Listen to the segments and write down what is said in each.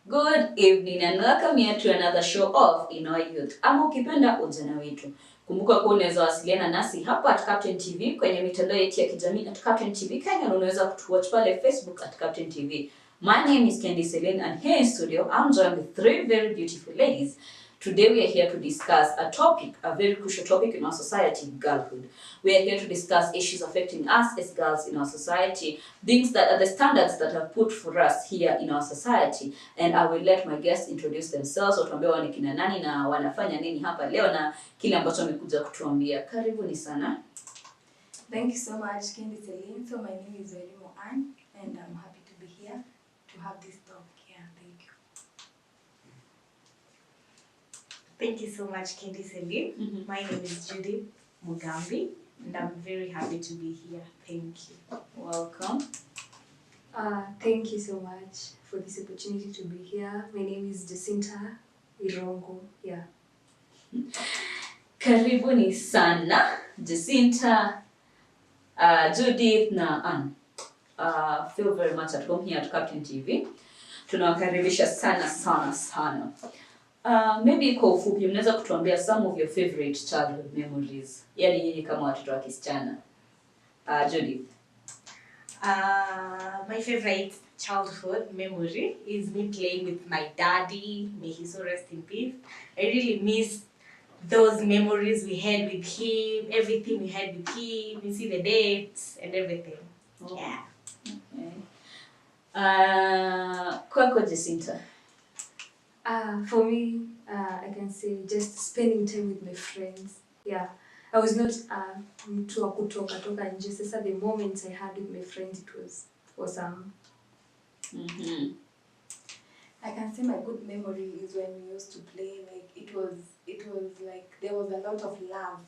Good evening and welcome here to another show of In Our Youth, ama ukipenda ujana wetu. Kumbuka kuwa unaweza wasiliana nasi hapa at Captain TV kwenye mitandao yetu ya kijamii at Captain TV Kenya, na unaweza kutuwatch pale Facebook at Captain TV. My name is Candy Celine and here in studio I'm joined with three very beautiful ladies. Today we are here to discuss a topic, a very crucial topic in our society, girlhood. We are here to discuss issues affecting us as girls in our society, things that are the standards that are put for us here in our society. And I will let my guests introduce themselves, watuambie wao ni kina nani na wanafanya nini hapa leo na kile ambacho wamekuja kutuambia. Karibuni sana. Thank you so much, Candy Celine. So my name is Welimo Ann and I'm happy to be here to have this talk. Yeah, thank you. Thank you so much, Candy Celine. My name is Judy Mugambi and I'm very happy to be here. Thank you. Welcome. Thank you so much for this opportunity to be here. My name is Jacinta Irongo. Yeah. Karibuni sana, Jacinta, Judith na Ann. Feel very much at home here at Captain TV. Tunawakaribisha sana. Maybe kwa ufupi mnaweza kutuambia some of your favorite childhood memories. Yaani nyinyi kama watoto wa kisichana. Judith. My favorite childhood memory is me playing with my daddy. May he so rest in peace. I really miss those memories we had with him, everything we had with him. You see the dates and everything. Oh. Yeah. Okay. Kwako Jacinta. For me, I can say just spending time with my friends. Yeah. I was not mtu wa kutoka nje. Sasa the moments I had with my friends, it was awesome. I can say my good memory is when we used to play, like it was like there was a lot of love.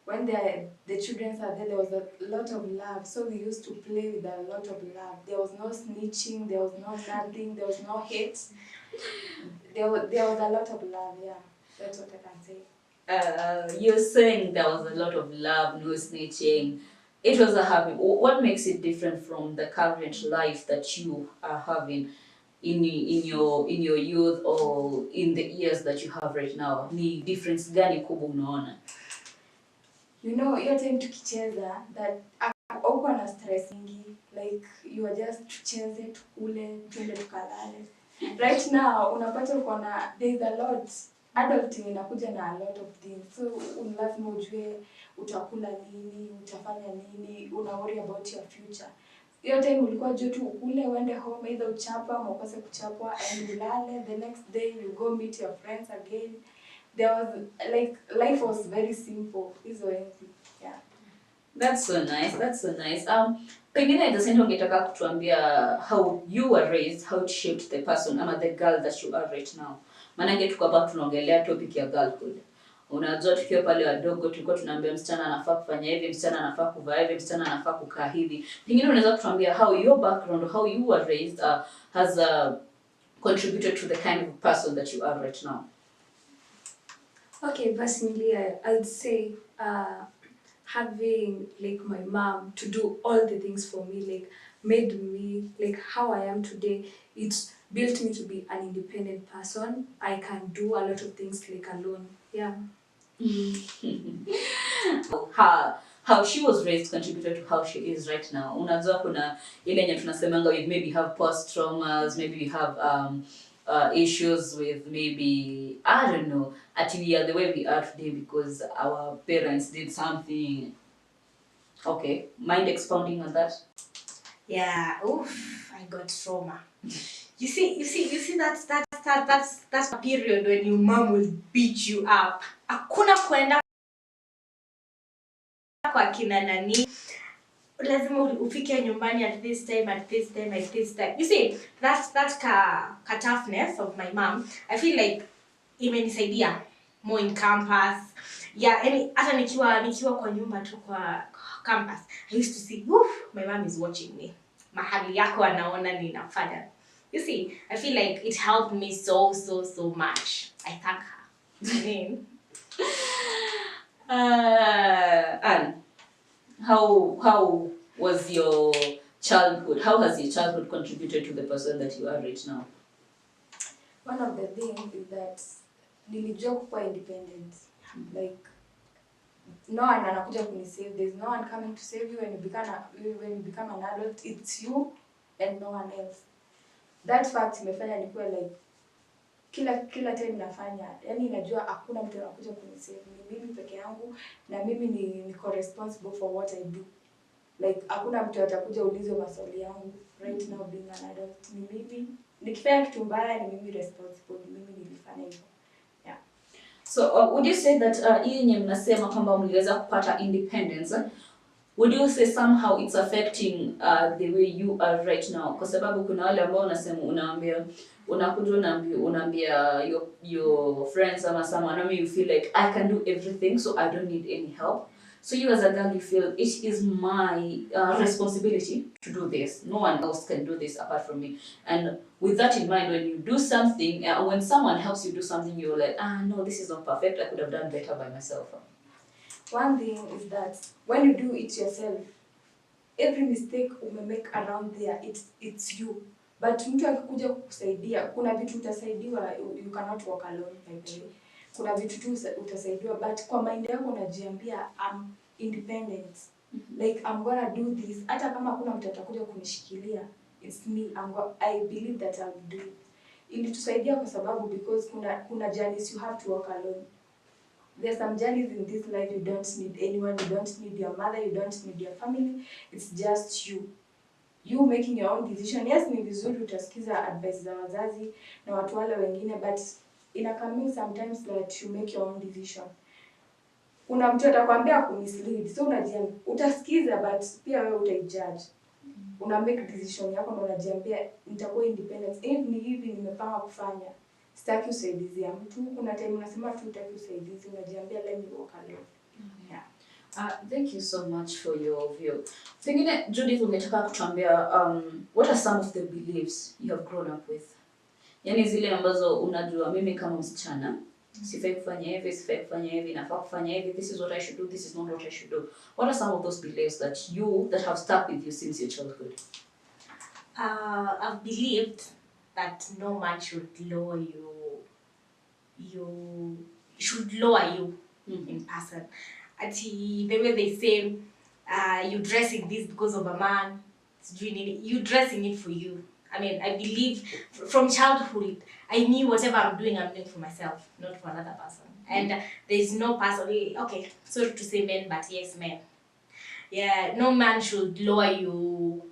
When the children are there was a lot of love. So we used to play with a lot of love. There was no snitching, there was no nothing, there was no hate. There was a lot of love, yeah. That's what I can say. You're saying there was a lot of love, no snitching. It was a happy. What makes it different from the current life that you are having in your youth or in the years that you have right now? Ni difference gani kubwa unaona? You know, hiyo time tukicheza that haukuwa na stress nyingi, like you are just tucheze, tukule, tuende tukalale. Right now unapata uko na there's a lot. Adulting inakuja na a lot of things. So lazima ujue utakula nini, utafanya nini, una worry about your future. Hiyo time ulikuwa juu tu ukule, uende home, either uchapa ama ukose kuchapwa and ulale. The next day you go meet your friends again. There was like life was very simple. Hizo enzi. Yeah. That's so nice. Pengine Jacinta ungetaka kutuambia how you were raised, how it shaped the person ama the girl that you are right now. Maana tuko hapa tunaongelea topic ya girlhood. Unajua tukiwa pale wadogo tulikuwa tunaambia msichana anafaa kufanya hivi, msichana anafaa kuvaa hivi, msichana anafaa kukaa hivi. Pengine unaweza kutuambia how your background, how you were raised has contributed to the kind of person that you are right now. Okay, personally, I'd say having like my mom to do all the things for me, like made me like how I am today. It's built me to be an independent person. I can do a lot of things like alone. Yeah. How she was raised contributed to how she is right now. Unajua kuna ile yenye tunasemanga with maybe have post traumas, maybe we have issues with maybe I don't know, actually we are the way we are today because our parents did something. Okay, mind expounding on that? Yeah. Oof, I got trauma. You see that's a period when your mom will beat you up. Hakuna kwenda kwa kina nani. Lazima ufike nyumbani at this time. You see, that toughness of my mom, I feel like imenisaidia more in campus. Yeah, hata nikiwa kwa nyumba tu kwa campus, I used to see, my mom is watching me. Mahali yako anaona ninafanya. You see, I feel like it helped me so much. I thank her. I mean, Anne, how was your childhood? How has your childhood contributed to the person that you are right now? One of the things is that nilijua kuwa independent. Like no one anakuja kunisave. There's no one coming to save you when you become an adult. It's you and no one else. That fact imefanya nikuwe like kila time nafanya, yani najua hakuna mtu anakuja kunisave, ni mimi peke yangu na mimi niko responsible for what I do. Like hakuna mtu atakuja ulize maswali yangu. Right now being an adult, ni mimi nikifanya kitu mbaya, ni mimi responsible, ni mimi nilifanya hivyo. Yeah. So would you say that hii yenye mnasema kwamba mliweza kupata independence, would you say somehow it's affecting the way you are right now? Kwa sababu kuna wale ambao unasema unaambia your friends ama someone, I mean, you feel like I can do everything so I don't need any help. So you as a girl, you feel it is my responsibility to do this. No one else can do this apart from me. And with that in mind, when you do something, when someone helps you do something, you're like, no, this is not perfect. I could have done better by myself. One thing is that when you do it yourself, every mistake make around there, it's you. But mtu akikuja kukusaidia, kuna vitu utasaidiwa, you cannot walk alone, by the way. Kuna vitu tu utasaidiwa, but kwa mind yako unajiambia I'm independent. Like I'm gonna do this. Hata kama kuna mtu atakuja kunishikilia, it's me. I believe that I'll do it. Ilitusaidia kwa sababu because kuna journeys you have to walk alone. There's some journeys in this life you don't need anyone, you don't need your mother, you don't need your family. It's just you. You making your own decision. Yes, ni vizuri utasikiza advice za wazazi na watu wale wengine, but coming sometimes that you make your own decision. Kuna mtu atakwambia kumislead, so utasikiza but pia wewe utaijudge. Una make decision yako na unajiambia nitakuwa independent. Ni hivi nimepanga kufanya. Sitaki usaidizi ya mtu. Kuna time unasema tu utaki usaidizi, unajiambia let me walk alone. Yeah. Thank you so much for your view. Pengine Judith, ungetaka kutuambia what are some of the beliefs you have grown up with? Yaani zile ambazo unajua mimi kama msichana sifai kufanya hivi, sifai kufanya hivi, nafaa kufanya hivi, this is what I should do, this is not what I should do. What are some of those beliefs that have stuck with you since your childhood? I've believed that no man should lower you in person. The way they say, you dressing this because of a man, you dressing it for you. I mean, I believe from childhood, I knew whatever I'm doing for myself, not for another person. And there's no person, okay, sorry to say men, but yes, men. Yeah, no man should lower you.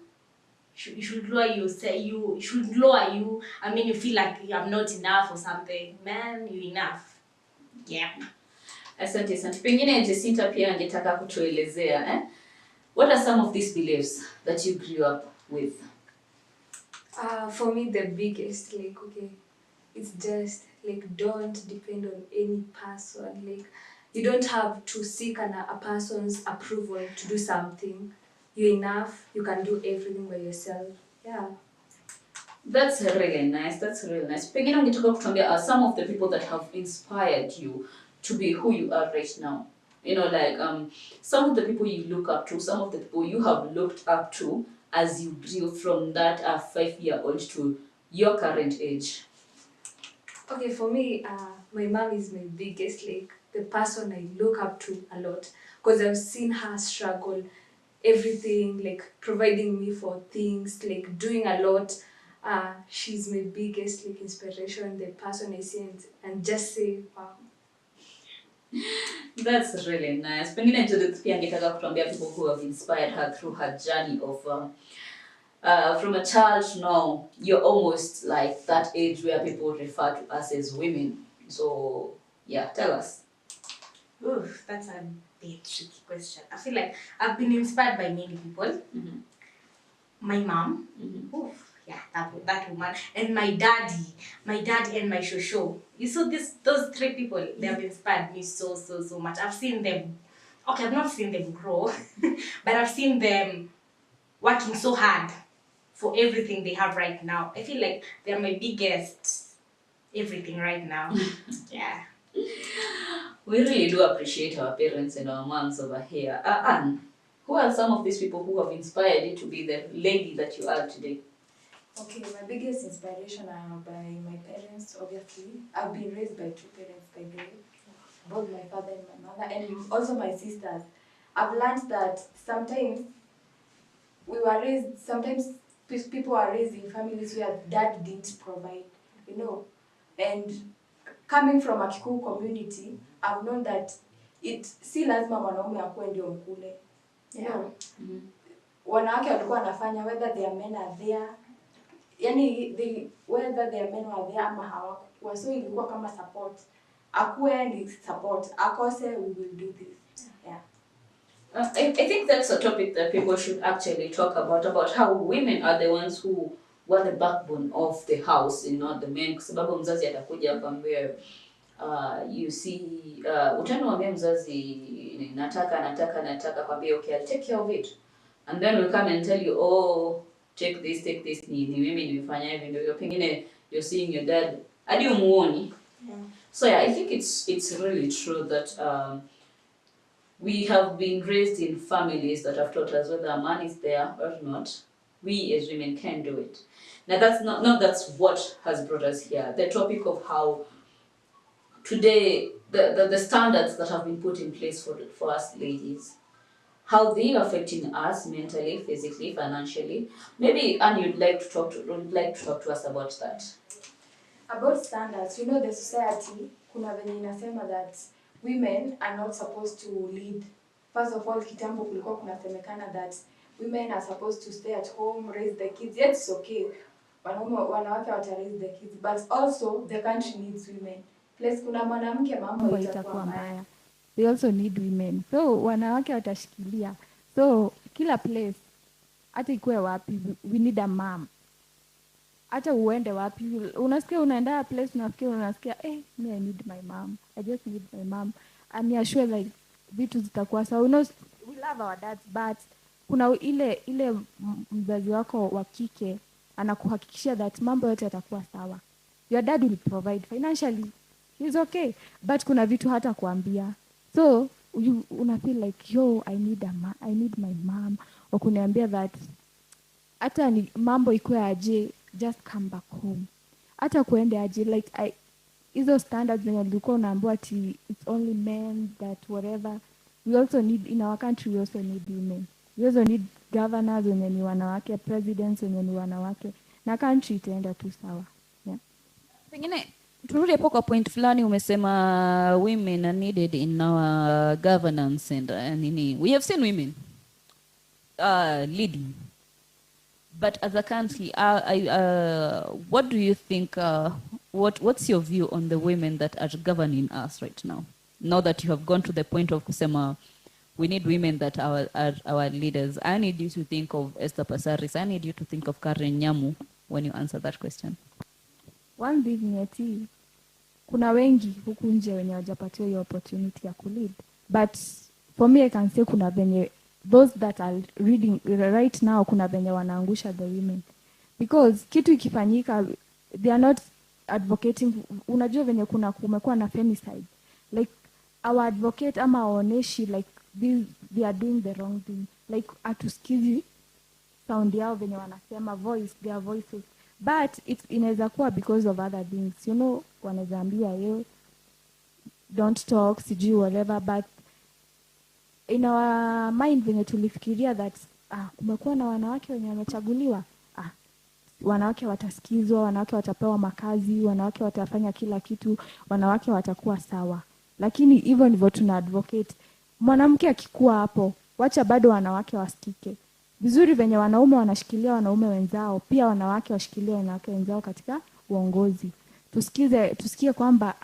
Should lower you. I mean, you feel like I'm not enough or something. Man, you're enough. Yeah. Asante. Pengine Jacinta pia angetaka kutuelezea, what are some of these beliefs that you grew up with? For me, the biggest, it's just don't depend on any person. You don't have to seek a person's approval to do something. You're enough. You can do everything by yourself. Yeah. That's really nice. Pengine ungetaka kutuambia some of the people that have inspired you to be who you are right now. You know, some of the people you look up to, some of the people you have looked up to as you grew from that 5-year-old to your current age. Okay, for me, my mom is my biggest, the person I look up to a lot. Because I've seen her struggle, everything, providing me for things, doing a lot. She's my biggest, inspiration, the person I see and just say, wow. That's really nice. Pengine Judith pia angetaka kutuambia people who have inspired her through her journey of from a child to now. You're almost like that age where people refer to us as women. So yeah, tell us. Oof, that's a bit tricky question. I feel like I've been inspired by many people. Mm-hmm. My mom. Mm-hmm. Oof. Yeah, that woman, and my dad and my shosho. You saw those three people, they have inspired me so much. I've seen them, okay, I've not seen them grow, but I've seen them working so hard for everything they have right now. I feel like they're my biggest everything right now. Yeah. We really do appreciate our parents and our moms over here. Anne, who are some of these people who have inspired you to be the lady that you are today? Okay, my biggest inspiration are by my parents, obviously. I've been raised by two parents, by the way. Both my father and my mother, and also my sisters. I've learned that sometimes sometimes people are raised in families where dad didn't provide, you know. And coming from a Kikuyu community, I've known that si lazima mwanaume akuwe ndio mkule. You know, wanawake walikuwa wanafanya whether their men are there, yani whether their men were there ama hawakuwa, so ilikuwa kama support. Akuwe ni support, akose we will do this. Yeah. I think that's a topic that people should actually talk about how women are the ones who were the backbone of the house and not the men. Kwa sababu mzazi atakuja akwambia you see utamwambia mzazi nataka kwambia okay, I'll take care of it, and then we'll come and tell you, oh, take this ni mimi nimefanya hivi, ndio pengine you're seeing your dad hadi umuoni. So yeah, I think it's really true that we have been raised in families that have taught us whether a man is there or not, we as women can do it. Now that's what has brought us here. The topic of how today the standards that have been put in place for us ladies, how they are affecting us mentally, physically, financially. Maybe Anne, would like to talk to us about that. About standards, you know, the society, kuna venye inasema that women are not supposed to lead. First of all, kitambo kulikuwa kunasemekana that women are supposed to stay at home, raise the kids. Yes, it's okay. Wanawake wata raise the kids, but also the country needs women. Plus kuna mwanamke mambo itakuwa mbaya. They also need women. So wanawake watashikilia. So kila place, hata ikuwe wapi, we need a mom. Hata uende wapi, unasikia unaenda place, unasikia me I need my mom. I just need my mom. And I'm sure like vitu zitakuwa sawa. We love our dads, but kuna ile mzazi wako wa kike anakuhakikishia that mambo yote yatakuwa sawa. Your dad will provide financially. He's okay. But kuna vitu hata kuambia. So una feel like I need my mom. Wakuniambia that hata ni mambo ikuwe aje, just come back home. Hata kuende aje, like hizo standards zenye ulikuwa unaambiwa ati it's only men that whatever. We also need, in our country, we also need women. We also need governors wenye ni wanawake, presidents wenye ni wanawake. Na country itaenda tu sawa. Yeah. Pengine turudi hapo kwa point fulani umesema women are needed in our governance and nini. We have seen women leading. But as a country, what do you think, what's your view on the women that are governing us right now? Now that you have gone to the point of kusema, we need women that are our leaders. I need you to think of Esther Passaris. I need you to think of Karen Nyamu when you answer that question. One thing ni kuna wengi huku nje wenye wajapatiwa hiyo opportunity ya kulead. But for me I can say kuna venye those that are reading right now kuna venye wanaangusha the women. Because kitu ikifanyika they are not advocating, unajua venye kumekuwa na femicide. Like our advocate ama aoneshi like they are doing the wrong thing. Like atusikizi sound yao venye wanasema their voices. But inaweza kuwa because of other things. You know, wanaweza ambia don't talk, sijui whatever, but in our mind venye tulifikiria that kumekuwa na wanawake wenye wamechaguliwa, wanawake watasikizwa, wanawake watapewa makazi, wanawake watafanya kila kitu, wanawake watakuwa sawa. Lakini hivyo ndivyo tuna advocate. Mwanamke akikuwa hapo, wacha bado wanawake wasikike. Vizuri venye wanaume wanashikilia wanaume wenzao, pia wanawake washikilie wanawake wenzao katika uongozi. Tusikie kwamba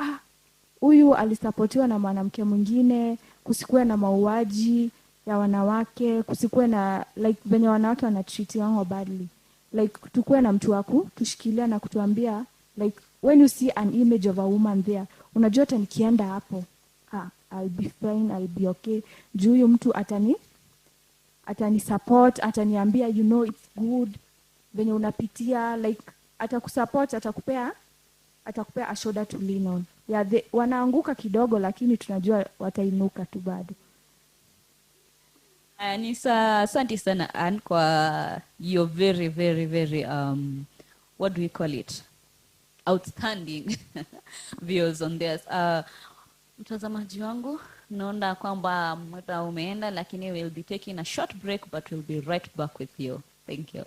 huyu alisapotiwa na mwanamke mwingine, kusikuwe na mauaji ya wanawake, kusikuwe na like venye wanawake wanatreatiwa badly. Like tukue na mtu waku tushikilia na kutuambia like when you see an image of a woman there, unajua hata nikienda hapo I'll be fine, I'll be okay. Juu huyu mtu atani support, ataniambia it's good venye unapitia, like atakusupport, atakupea a shoulder to lean on. Yeah, wanaanguka kidogo lakini tunajua watainuka tu bado. Anisa, asante sana Anne kwa your very very very what do we call it, outstanding views on this. Mtazamaji wangu, naona kwamba muda umeenda, lakini we'll be taking a short break, but we'll be right back with you. Thank you.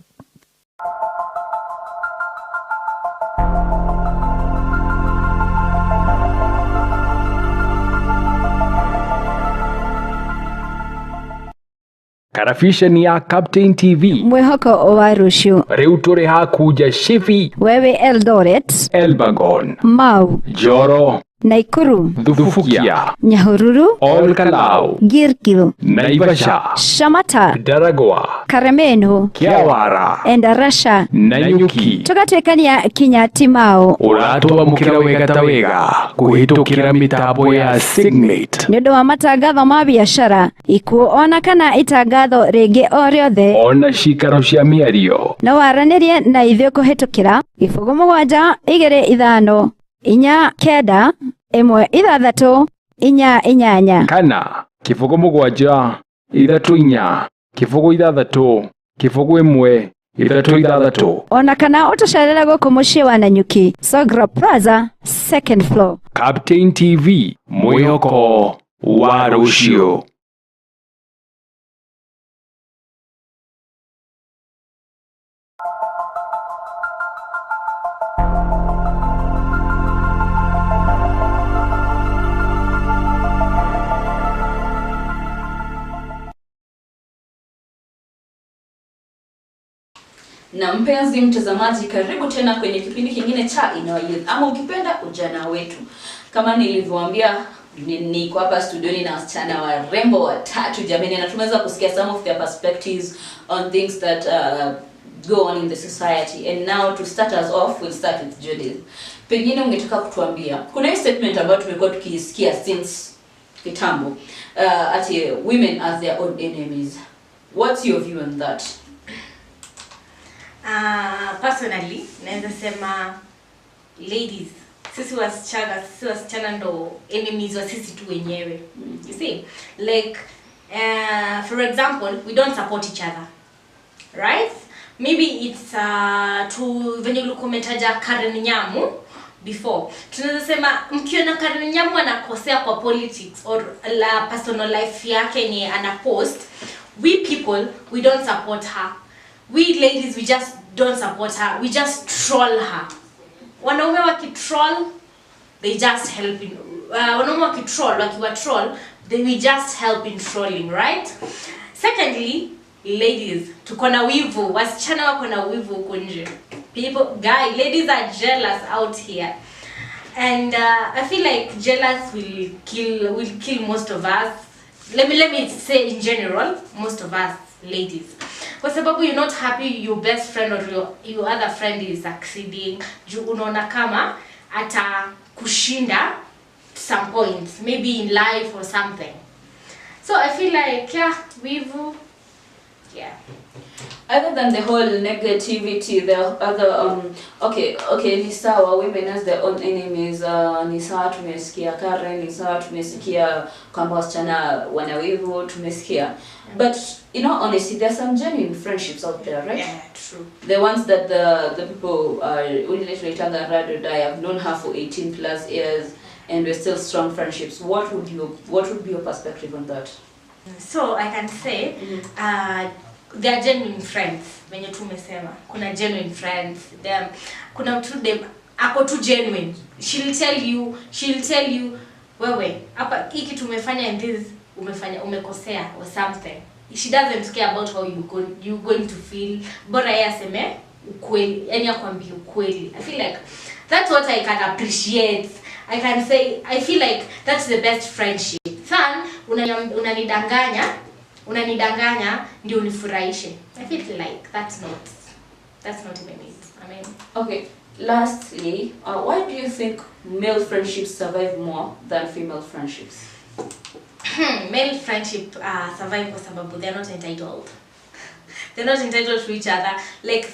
Karafisheni ya Captain TV mwihoko wa rucio riu turi hakuja Shifi, wewe Eldoret, Elbagon, Mau, Joro, Naikuru, Thufukia, Nyahururu, Olkalau, Girkil, Naivasha, Shamata, Daragwa, Karemenu, Kiawara, Endarasha, Nanyuki. tugatwekania kinya Timao Uratwamukira wega ta wega kuhitukira mitambo ya Signet. nĩ ũndũ wa matangatho ma biacara, ikuũ ona kana itangatho rĩngĩ o rĩothe, Ona cikaro cia mĩario. no waranĩrie na ithuĩ kũhĩtũkĩra 0725-163-888 Kana 0774-663-133. ona kana ũtũcerere gũkũ mũciĩ wa Nanyuki, Sogra Plaza, 2nd floor. Captain TV, mwihoko wa rucio. Na mpenzi mtazamaji, karibu tena kwenye kipindi kingine cha Inner Youth, ama ukipenda ujana wetu. Kama nilivyowaambia, niko hapa studioni na wasichana warembo watatu jamani, na tumeweza kusikia some of their perspectives on things that go on in the society. And now to start us off, we'll start with Judith. Pengine ungetaka kutuambia, kuna hii statement ambayo tumekuwa tukisikia since kitambo, ati women as their own enemies. What's your view on that? Personally, naweza sema ladies, sisi wasichana ndo enemies wa sisi tu wenyewe. You see, like for example, we don't support each other, right? Maybe it's to venye ulikomentaja Karen Nyamu before. Tunaweza sema mkiona Karen Nyamu anakosea kwa politics or la personal life yake yenye ana post, we people, we don't support her. We ladies, we just don't support her. We just troll her. Wanaume wakitroll, they just help in. Wanaume wakitroll, troll, then we just help in trolling, right? Secondly, ladies, tuko na wivu. Wasichana wako na wivu huko nje. Ladies are jealous out here, and I feel like jealous will kill most of us. Let me say in general, most of us ladies. Kwa sababu you're not happy your best friend or your other friend is succeeding, juu unaona kama ata kushinda some points, maybe in life or something. So I feel like Other than the whole negativity, the other okay, ni sawa women as their own enemies. Ni sawa tumesikia Karen, ni sawa tumesikia kwamba wasichana wana wivu, tumesikia. But you know, honestly, there's some genuine friendships out there, right? Yeah, true. The ones that the people only literally tell that ride or die. I've known her for 18 plus years, and we're still strong friendships. What would be your perspective on that? So I can say, they are genuine friends. When you tumesema, kuna genuine friends. Kuna tu them ako tu genuine. She'll tell you, wewe hapa hiki tumefanya and this umekosea or something. She doesn't care about how you going to feel. Bora yeye aseme ukweli, yani akwambie ukweli. I feel like that's what I can appreciate. I can say I feel like that's the best friendship. Son, unanidanganya ndio unifurahishe. I feel like that's not even it. I mean, okay, lastly, why do you think male friendships survive more than female friendships? Male friendship survive kwa sababu they're not entitled. They're not entitled to each other. Like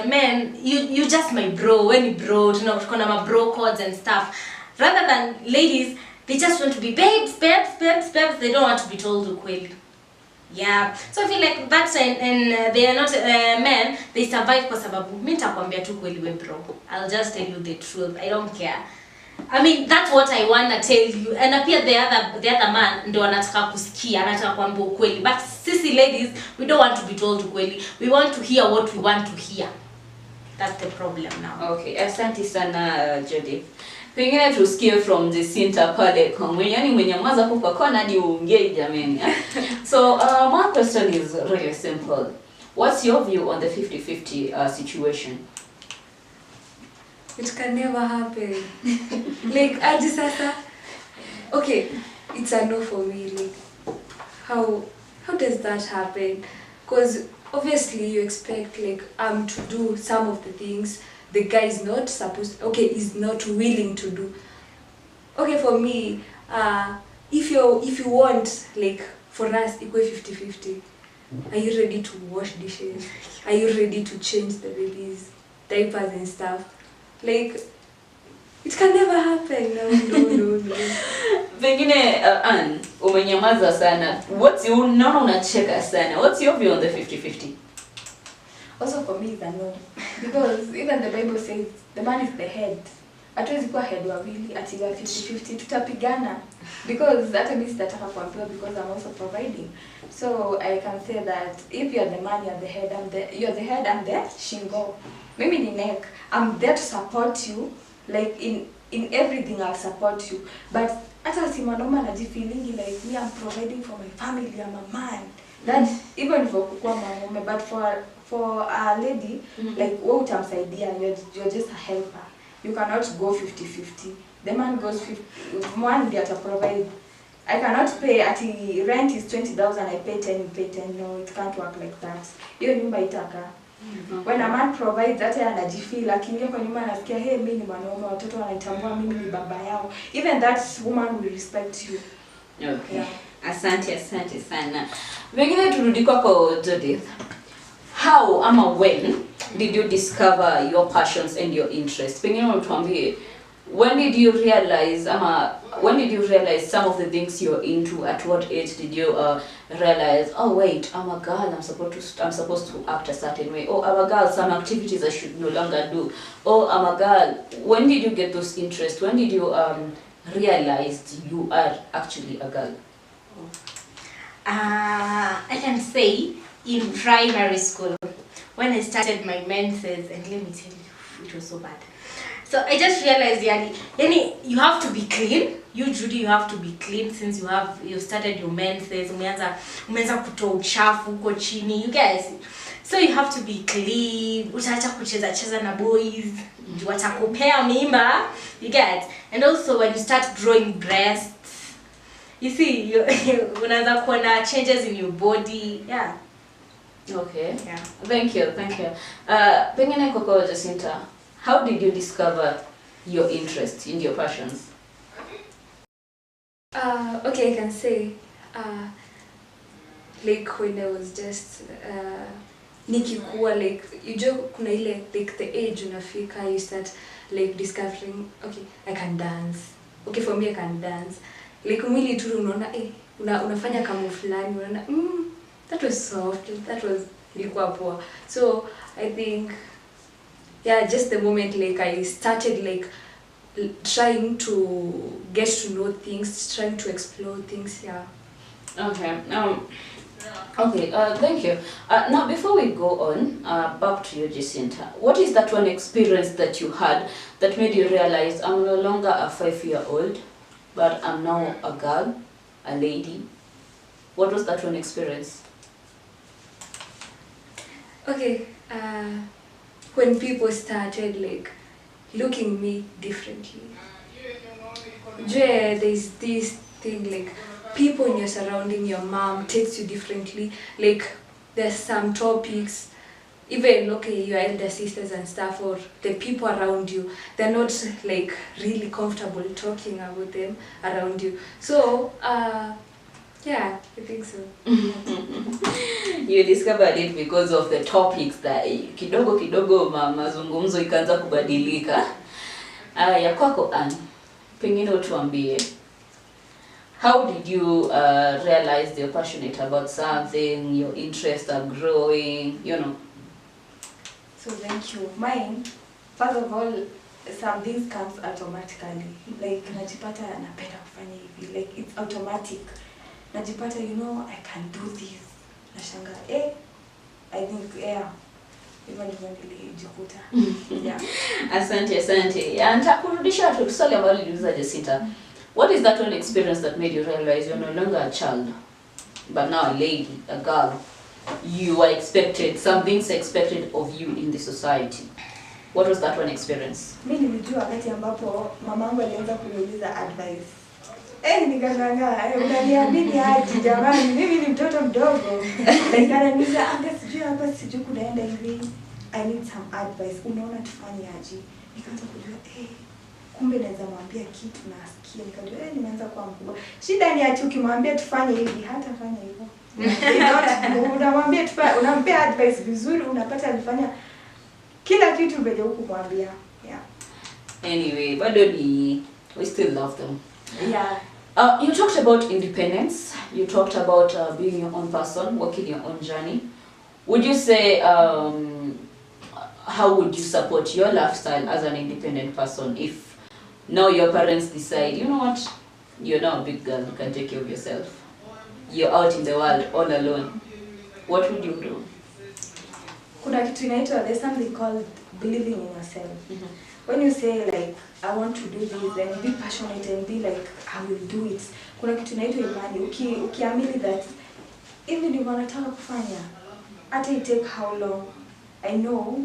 men, you just my bro, when you bro, you know, kuna ma bro codes and stuff. Rather than ladies, they just want to be babes. They don't want to be told ukweli. Yeah. So I feel like that's and they are not men, they survive kwa sababu mimi nitakwambia tu kweli we bro. I'll just tell you the truth. I don't care. I mean, that's what I want to tell you. And appear the other man ndo anataka kusikia, anataka kuambia ukweli. But sisi ladies, we don't want to be told ukweli. We want to hear what we want to hear. That's the problem now. Okay, asante sana Judith. Pengine tusikie from the center pale kwa mwenye mwaza kwa kona ni uongee jameni. So, my question is really simple. What's your view on the 50-50 situation? It can never happen. Like, sasa. Okay, it's a no for me. Like, how does that happen? Because obviously you expect like to do some of the things the guy is not supposed. Okay, is not willing to do. Okay, for me, if you want like for us equal 50-50, are you ready to wash dishes? Are you ready to change the baby's diapers and stuff? Like, it can never happen. No. Pengine Ann, umenyamaza sana. Unaona unacheka sana. What's your view on the 50-50? Also for me it's a no. Because even the Bible says the man is the head. Hatuwezi kuwa head wawili atiwa 50-50 tutapigana. Because hata mimi sitataka kuambiwa because I'm also providing. So I can say that if you're the man, you're the head, you're the head, I'm the shingo. Mimi ni neck. I'm there to support you. Like in everything I'll support you. But hata si mwanaume anajifeeling like me, I'm providing for my family, I'm a man. That even for kukua mwanaume, but for a lady, like wewe utamsaidia, you're just a helper. You cannot go 50-50. The man goes 50. One day to provide. I cannot pay at rent is 20,000. I pay 10. You pay 10. No, it can't work like that. Hiyo nyumba itaka. When a man provides, that anajifeel akiingia kwa nyumba anasikia hey, mimi ni mwanaume, watoto wanatambua mimi ni baba yao. Even that woman will respect you. Okay. Yeah. Asante sana. Wengine turudi kwako Judith. How ama when did you discover your passions and your interests? Pengine utuambie, when did you realize some of the things you're into? At what age did you realize, oh wait, I'm a girl, I'm supposed to act a certain way. Oh, I'm a girl, some activities I should no longer do. Oh, I'm a girl. When did you get those interests? When did you realize you are actually a girl? I can say in primary school when I started my menses, and let me tell you, it was so bad. So I just realized you have to be clean. You Judy, you have to be clean since you started your menses. Umeanza kutoa uchafu uko chini. You guys. So you have to be clean. Utaacha kucheza na boys. Watakupea mimba. You get. And also when you start growing breasts, you see unaanza kuona changes in your body. Yeah. Okay. Yeah. Thank you. Pengine koko Jacinta, how did you discover your interest in your passions? Okay, I can say like when I was just nikikuwa like kuna ile like the age unafika, you start like discovering okay, I can dance. Okay, for me I can dance. Like mwili tu unaona unafanya kama fulani unaona that was soft, that was ilikuwa poa. So I think just the moment like I started like trying to get to know things, trying to explore things. Okay. Okay. Thank you. Now, before we go on, back to you, Jacinta. What is that one experience that you had that made you realize I'm no longer a 5-year-old, but I'm now a girl, a lady? What was that one experience? Okay. When people started like looking me differently. There's this thing like people in your surrounding, your mom takes you differently. Like there's some topics, even okay, your elder sisters and stuff or the people around you, they're not like really comfortable talking about them around you. So I think so. You discovered it because of the topics that kidogo mazungumzo ikaanza kubadilika. Ya kwako Ann, pengine utuambie, How did you realize you're passionate about something, your interests are growing, you know? So thank you. Mine, first of all, some things comes automatically. Like najipata napenda kufanya hivi. Like it's automatic. Najipata, you know, I can do this. Nashanga, I think, yeah. Hivyo ndivyo nilijikuta. Yeah. Asante. Nitakurudisha tu swali ambalo niliuliza Jacinta. What is that one experience that made you realize you're no longer a child, but now a lady, a girl? You are expected, some things are expected of you in the society. What was that one experience? Mimi nilijua wakati ambapo mamangu alianza kuniuliza advice. Nikashangaa, unaniamini aje jamani, mimi ni mtoto mdogo. Like ananiuliza, sijui hapa sijui kunaenda hivi. I need some advice. Unaona tufanye aje? Nikaanza kujua, kumbe naweza mwambia kitu na asikie. Nikajua, nimeanza kuwa mkubwa. Shida ni ati ukimwambia tufanye hivi, hatafanya hivyo. Unamwambia tufanye, unampea advice vizuri, unapata alifanya kila kitu mbele huko kumwambia. Yeah. Anyway, bado ni we still love them. Yeah. You talked about independence. You talked about being your own person, walking your own journey. Would you say how would you support your lifestyle as an independent person if now your parents decide, you know what, you're now a big girl, you can take care of yourself, you're out in the world all alone, what would you do? Kuna kitu inaitwa, there's something called believing in yourself. When you say like I want to do this and be passionate and be like I will do it, kuna kitu inaitwa imani. Ukiamini that even if unataka kufanya, hata it take how long, I know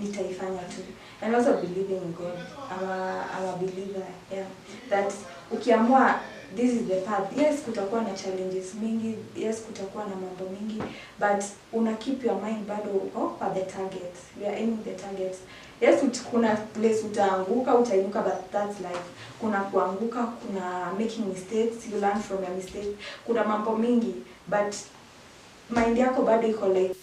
nitaifanya tu. And also believing in God. I'm a believer, yeah. That ukiamua this is the path. Yes, kutakuwa na challenges mingi, yes, kutakuwa na mambo mingi, but una keep your mind bado uko at the target. We are aiming the target. Yes, kuna place utaanguka, utainuka, but that's life. Kuna kuanguka, kuna making mistakes, you learn from your mistakes. Kuna mambo mingi, but mind yako bado iko like,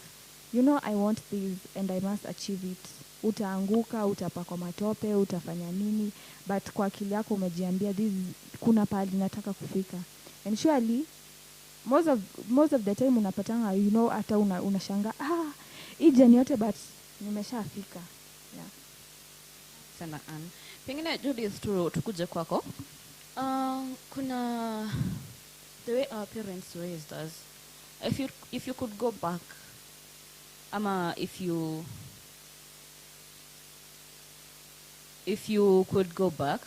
you know, I want this and I must achieve it. Utaanguka, utapakwa matope, utafanya nini, but kwa akili yako umejiambia this, kuna pahali nataka kufika. And surely most of the time unapatanga, you know, hata unashanga hii journey yote but nimeshafika. Yeah. Sana Ann. Pengine Judith tukuje kwako. Kuna the way our parents raised us. If you could go back, ama if you could go back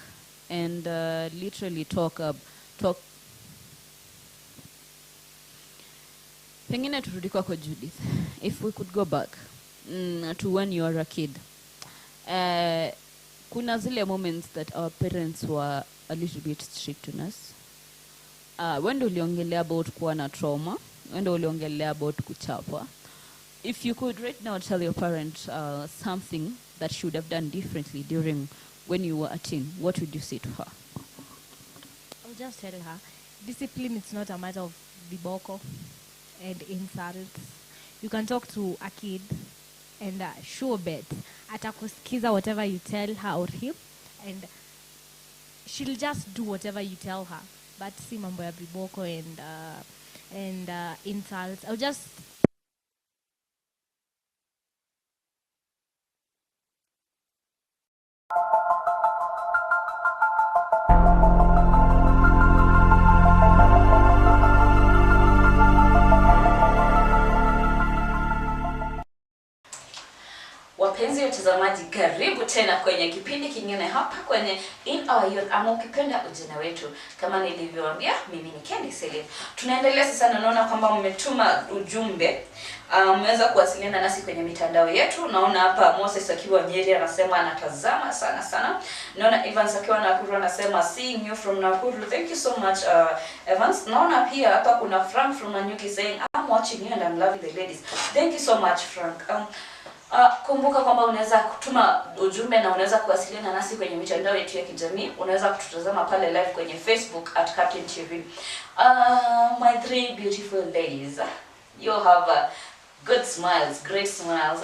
and literally talk pengine turudi kwako Judith, if we could go back to when you were a kid, kuna zile moments that our parents were a little bit strict on us. When uliongelea about kuwa na trauma, when uliongelea about kuchapwa, if you could right now tell your parent something that she would have done differently during when you were a teen, what would you say to her? I'll just tell her, discipline is not a matter of viboko and insults. You can talk to a kid and sure bet atakusikiza whatever you tell her or him, and she'll just do whatever you tell her. But si mambo ya viboko and insults. I'll just Wapenzi watazamaji, karibu tena kwenye kipindi kingine hapa kwenye In Our Youth, ama ukipenda ujana wetu. Kama nilivyowaambia, mimi ni Candy Selim. Tunaendelea sasa, naona kwamba mmetuma ujumbe. Mmeweza kuwasiliana nasi kwenye mitandao yetu. Naona hapa Moses akiwa Nyeri anasema anatazama sana. Naona Evans akiwa Nakuru anasema seeing you from Nakuru. Thank you so much Evans. Naona pia hapa kuna Frank from Nanyuki saying I'm watching you and I'm loving the ladies. Thank you so much Frank. Kumbuka kwamba unaweza kutuma ujumbe na unaweza kuwasiliana nasi kwenye mitandao yetu ya kijamii. Unaweza kututazama pale live kwenye Facebook @Captain TV. My three beautiful ladies, you have good smiles, great smiles.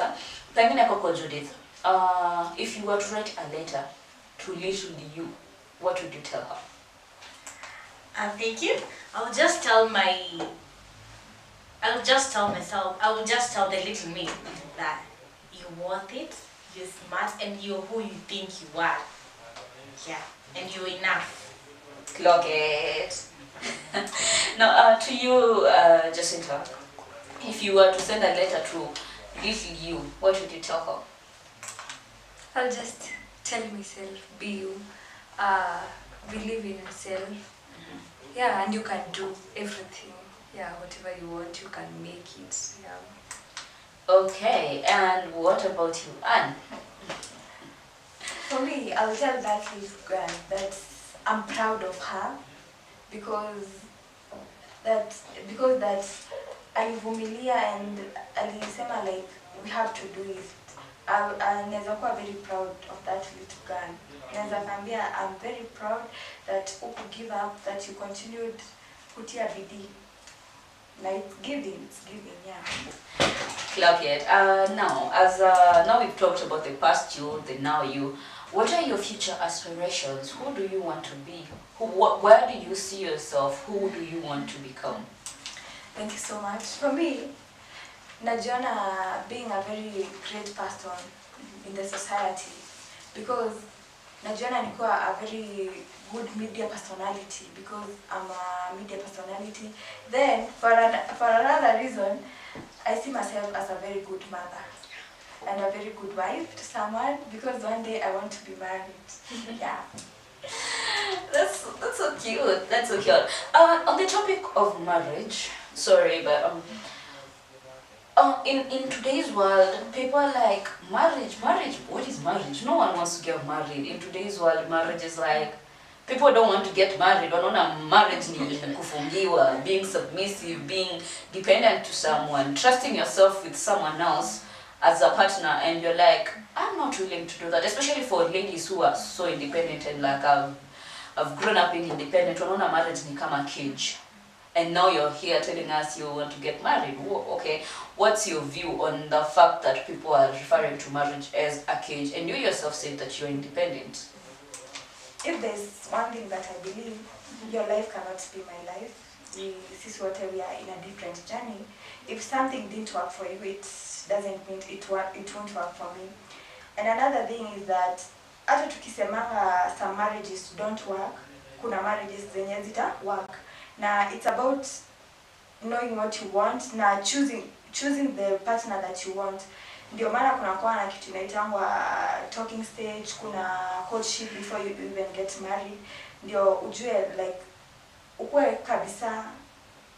Pengine kwako Judith, if you were to write a letter to little you, what would you tell her? Thank you. I'll just tell myself, I will just tell the little me that you're worth it, you're smart, and you're who you think you are. Yeah, and you're enough. Clock it. Now, to you, Jacinta, if you were to send a letter to little you, what would you tell her? I'll just tell myself, be you, believe in yourself. Yeah, and you can do everything. Yeah, whatever you want, you can make it. Yeah. Okay, and what about you, Anne? For me, I'll tell that little girl that I'm proud of her because that alivumilia and alisema like we have to do it. Naweza kuwa very proud of that little girl. Naweza kwambia I'm very proud that you give up, that you continued kutia bidii. Like it's giving, yeah. Clock it. Now, now we've talked about the past you, the now you. What are your future aspirations? Who do you want to be? Where do you see yourself? Who do you want to become? Thank you so much. For me, najiona being a very great person in the society because najiona nikuwa a very good media personality because I'm a media personality. Then, for another reason, I see myself as a very good mother and a very good wife to someone because one day I want to be married. Yeah. That's so cute. That's so cute. On the topic of marriage, sorry, but in today's world, people are like marriage. What is marriage? No one wants to get married. In today's world, marriage is like people don't want to get married. Wanaona marriage ni kufungiwa, being submissive, being dependent to someone, trusting yourself with someone else as a partner, and you're like, I'm not willing to do that. Especially for ladies who are so independent and like I've grown up being independent. Wanaona marriage ni kama cage. And now you're here telling us you want to get married. Okay, what's your view on the fact that people are referring to marriage as a cage, and you yourself said that you're independent? If there's one thing that I believe, your life cannot be my life. This is what we are in a different journey. If something didn't work for you, it doesn't mean it won't work for me. And another thing is that hata tukisemanga some marriages don't work, kuna marriages zenye zita work. Now it's about knowing what you want, na choosing the partner that you want. Ndio maana kunakuwa na kitu inaitangwa talking stage, kuna courtship before you even get married. Ndio ujue like ukwe kabisa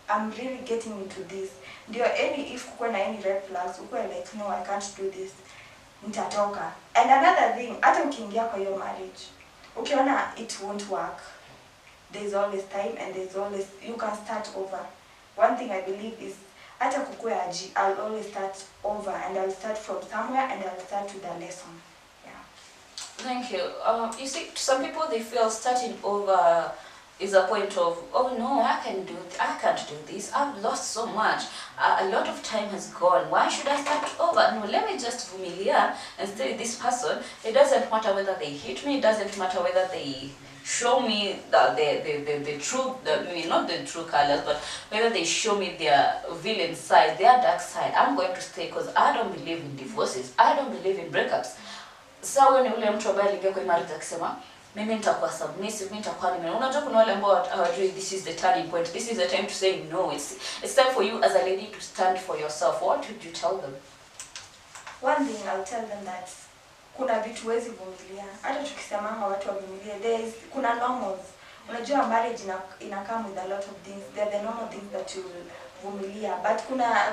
I'm really getting into this. Ndio if kuwe na any red flags, ukwe like no, I can't do this. Nitatoka. And another thing, hata ukiingia kwa hiyo marriage, ukiona it won't work, there's always time and you can start over. One thing I believe is hata kukue aji, I'll always start over and I'll start from somewhere and I'll start with a lesson. Yeah. Thank you. You see, some people they feel starting over is a point of, oh no, I can't do this. I've lost so much. A lot of time has gone. Why should I start over? No, let me just familiar and stay with this person. It doesn't matter whether they hit me. It doesn't matter whether they show me the true, maybe not the true colors, but whether they show me their villain side, their dark side. I'm going to stay because I don't believe in divorces. I don't believe in breakups. Sawa ni ule mtu ambaye aliingia kwa marriage akisema mimi nitakuwa submissive, mimi nitakuwa nime. Unajua kuna wale ambao hawajui this is the turning point. This is the time to say no. It's time for you as a lady to stand for yourself. What would you tell them? One thing I'll tell them that kuna vitu huwezi vumilia. Hata tukisemanga watu wavumilie, kuna normals. Unajua marriage ina come with a lot of things. There are the normal things that you will vumilia, but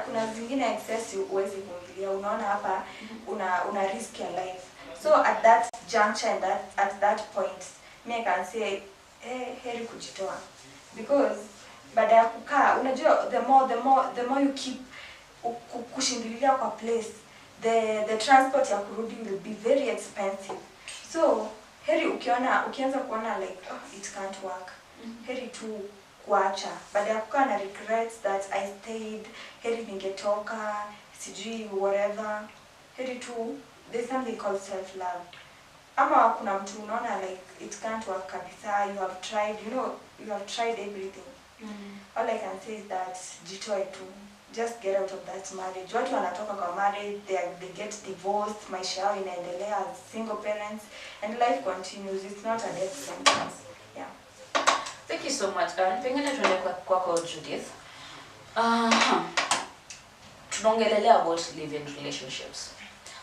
kuna zingine excess huwezi vumilia. Unaona hapa una risk your life. So at that juncture and at that point, me I can say, heri kujitoa. Because baada ya kukaa, unajua the more you keep kushindililia kwa place, the transport ya kurudi will be very expensive. So heri ukianza kuona like it can't work. Heri tu kuacha. Baada ya kukaa na regrets that I stayed, heri ningetoka, sijui whatever. Heri tu, there's something called self-love. ama kuna mtu unaona like it can't work kabisa, you have tried, you have tried everything. All I can say is that jitoe tu, just get out of that marriage. Watu wanatoka kwa marriage, they get divorced, maisha yao inaendelea as single parents, and life continues. It's not a death sentence. Yeah. Thank you so much. Pengine tuende kwako Judith. Tunaongelelea about live-in relationships.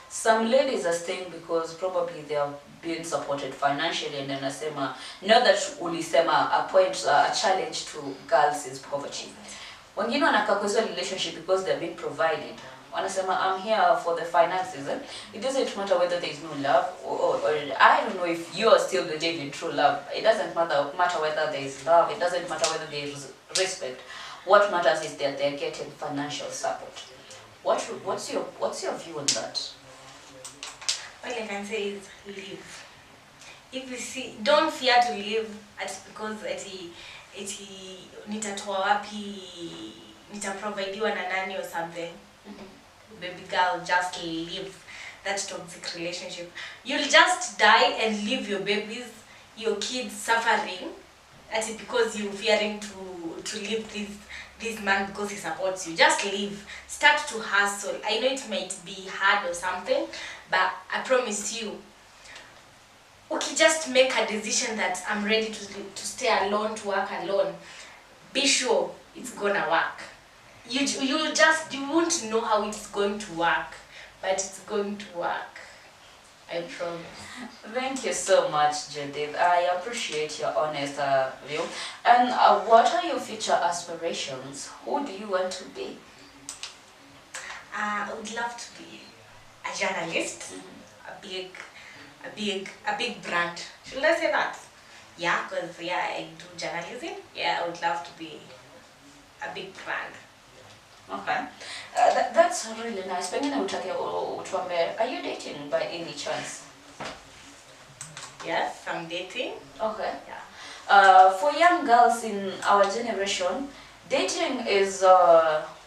Some ladies are staying because probably they are being supported financially, and then asema, know that ulisema a challenge to girls is poverty. Wengine wanakaa kwa relationship because they're being provided. Wanasema, I'm here for the finances. It doesn't matter whether there is no love or I don't know if you are still believing in true love. It doesn't matter whether there is love. It doesn't matter whether there is respect. What matters is that they're getting financial support. What's your view on that? All I can say is live. If you see, don't fear to live because nitatoa wapi, nitaprovideiwa na nani or something. Baby girl, just live that toxic relationship. You'll just die and leave your babies, your kids suffering. That's because you're fearing to leave this man because he supports you. Just leave. Start to hustle. I know it might be hard or something, but I promise you, okay, just make a decision that I'm ready to stay alone, to work alone. Be sure it's gonna work. You won't know how it's going to work, but it's going to work. I promise. Thank you so much, Judith. I appreciate your honest view. And what are your future aspirations? Who do you want to be? I would love to be a journalist, a big brand. Should I say that? Yeah, because I do journalism. Yeah, I would love to be a big brand. Okay, that's really nice. Pengine utuambie, are you dating by any chance? Yes, I'm dating. Okay. Yeah. For young girls in our generation, dating is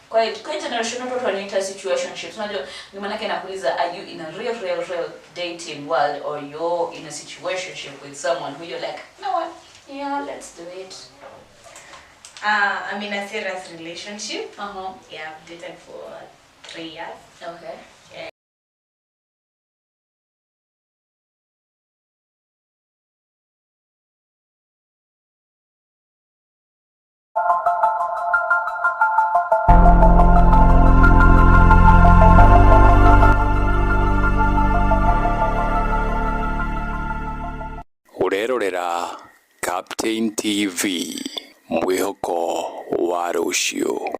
quite generation watu wanaita situationships. Unajua ni maana yake nakuuliza, are you in a real dating world, or you're in a situationship with someone who you're like, no what? Yeah, let's do it. I'm in a serious relationship. Yeah, I've dated for 3 years. Okay. Yeah. Urerorera Captain TV, mwihoko wa rucio.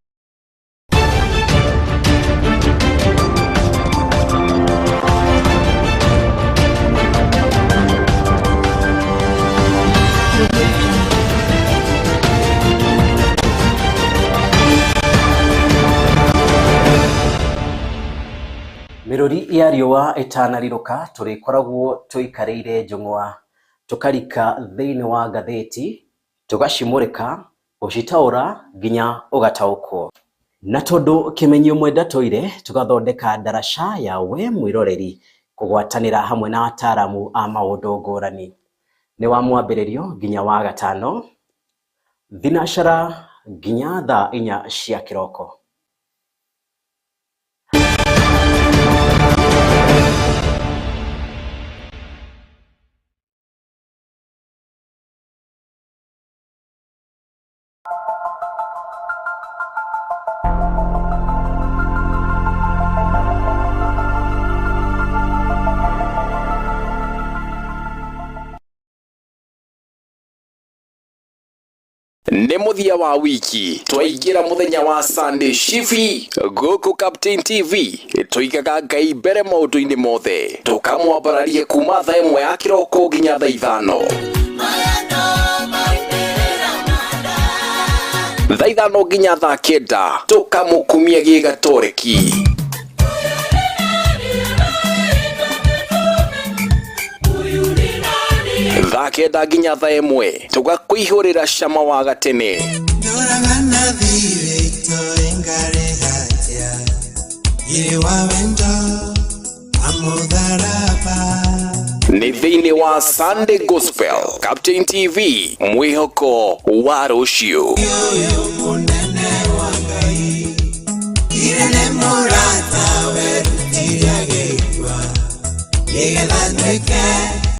Mirori ya riũa ĩtanariruka tũrĩkoragwo tũikarĩire njũng'wa tukarika thĩinĩ wa ngathĩti tũgacimũrĩka gũcitaũra nginya ũgataũkwo, na tondũ kĩmenyio mwenda tũire tũgathondeka ndaraca ya we mwĩroreri kũgwatanĩra hamwe na ataaramu a maũndũ ngũrani. Nĩ wa mwambĩrĩrio nginya wa gatano, thinacara nginya thaa 4 cia kĩroko. Nĩ mũthia wa wiki twaingĩra mũthenya wa Sunday shifi gũkũ Captain TV tũigaga Ngai mbere maũndũ-inĩ mothe tũkamwambararia kuma thaa 1 ya kĩroko nginya thaa 5. Thaa 5 nginya thaa 9 tũkamũkumia gĩgatoreki. Thaa 9 nginya thaa 1 tũgakũihũrĩra cama wa gatene. nĩ thĩinĩ wa Sunday Gospel Captain TV, mwĩhoko wa rũciũ. Irene Morata, where did you get?